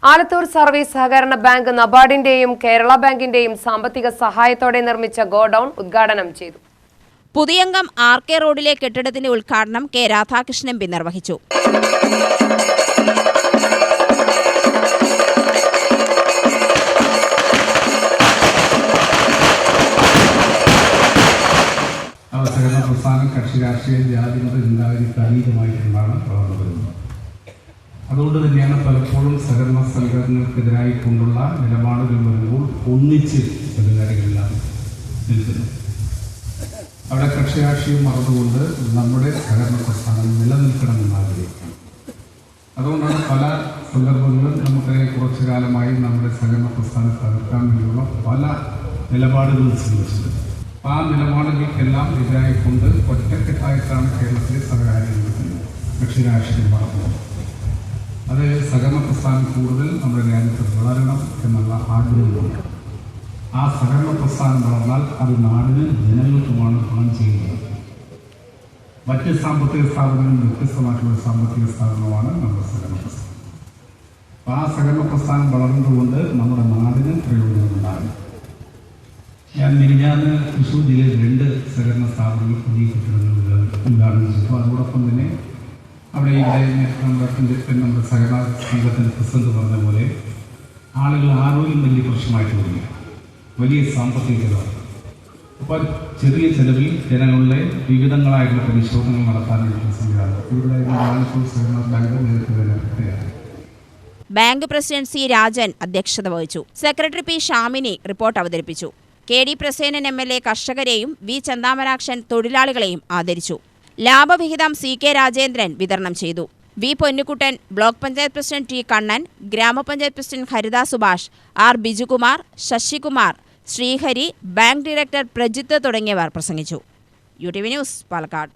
Alathur service സഹകരണ bank നബാർഡിന്റെയും Kerala ബാങ്കിന്റെയും സാമ്പത്തിക സഹായത്തോടെ നിർമ്മിച്ച ഗോഡൌൺ ഉദ്ഘാടനം ചെയ്തു. പുതിയംഗം RK റോഡിലെ കെട്ടിടത്തിന്റെ ഉദ്ഘാടനം കെ രാധാകൃഷ്ണൻ എംപി നിർവഹിച്ചു. സഹകരണ പ്രസ്ഥാനം കക്ഷി രാഷ്ട്രീയ ജാതിമത ചിന്താഗതിക്ക് വളർന്നു. അതുകൊണ്ട് തന്നെയാണ് പലപ്പോഴും സഹകരണ സംഘടനകൾക്കെതിരായി കൊണ്ടുള്ള നിലപാടുകൾ വരുമ്പോൾ ഒന്നിച്ച് പരിഹാരങ്ങളെല്ലാം നിൽക്കുന്നു. അവിടെ കക്ഷി രാഷ്ട്രീയം മറന്നുകൊണ്ട് നമ്മുടെ സഹകരണ പ്രസ്ഥാനം നിലനിൽക്കണമെന്ന് ആഗ്രഹിക്കുന്നു. അതുകൊണ്ടാണ് പല സന്ദർഭങ്ങളും നമുക്ക് കുറച്ചു കാലമായി നമ്മുടെ സഹകരണ പ്രസ്ഥാനം തകർക്കാൻ വേണ്ടിയുള്ള പല നിലപാടുകളും സ്വീകരിച്ചത്. ആ നിലപാടുകൾക്കെല്ലാം എതിരായിക്കൊണ്ട് ഒറ്റക്കെട്ടായിട്ടാണ് കേരളത്തിലെ സഹകാരികൾ കക്ഷി രാഷ്ട്രീയം വളർന്നത്. അത് സഹകരണ പ്രസ്ഥാനം കൂടുതൽ നമ്മുടെ രാജ്യത്ത് വളരണം എന്നുള്ള ആഗ്രഹമുണ്ട്. ആ സഹകരണ പ്രസ്ഥാനം വളർന്നാൽ അത് നാടിന് ജനങ്ങൾക്കുമാണ് ഗുണം ചെയ്യുന്നത്. മറ്റ് സാമ്പത്തിക സ്ഥാപനങ്ങളിൽ വ്യത്യസ്തമായിട്ടുള്ള സാമ്പത്തിക സ്ഥാപനമാണ് നമ്മുടെ സഹകരണ പ്രസ്ഥാനം. ആ സഹകരണ പ്രസ്ഥാനം വളർന്നുകൊണ്ട് നമ്മുടെ നാടിന് പ്രയോജനമുണ്ടാകും. ഞാൻ മിനിഞ്ഞാന്ന് തൃശ്ശൂർ ജില്ലയിൽ 2 സഹകരണ സ്ഥാപനങ്ങൾ പുതിയ കെട്ടിടങ്ങൾ ഉദ്ഘാടനം ചെയ്തു. അതോടൊപ്പം തന്നെ അവിടെ നമ്മുടെ സഹകരണ സംഘത്തിൻ്റെ പ്രസിഡന്റ് പറഞ്ഞ പോലെ ആളുകൾ ആരോഗ്യം വലിയ പ്രശ്നമായിട്ട് വരിക, വലിയ സാമ്പത്തിക ചിലവാണ്. അപ്പോൾ ചെറിയ ചെലവിൽ ജനങ്ങളുടെ വിവിധങ്ങളായിട്ടുള്ള പരിശോധനകൾ നടത്താനായിട്ടുള്ള സംവിധാനം ഇവിടെ ആലത്തൂർ സഹകരണ ബാങ്ക് നേരത്തെ തന്നെ. Bank president C. രാജൻ അധ്യക്ഷത വഹിച്ചു. Secretary P. ഷാമിനി റിപ്പോർട്ട് അവതരിപ്പിച്ചു. KD പ്രസേനൻ MLA കർഷകരെയും V. ചന്താമരാക്ഷൻ തൊഴിലാളികളെയും ആദരിച്ചു. ലാഭവിഹിതം CK രാജേന്ദ്രൻ വിതരണം ചെയ്തു. V. Ponnukuttan, block panchayat president T. Kannan, grama panchayat president Haritha Subhash, R. Bijukumar, Sasikumar, Srihari, bank director Prajith തുടങ്ങിയവർ പ്രസംഗിച്ചു. UTV news, Palakkad.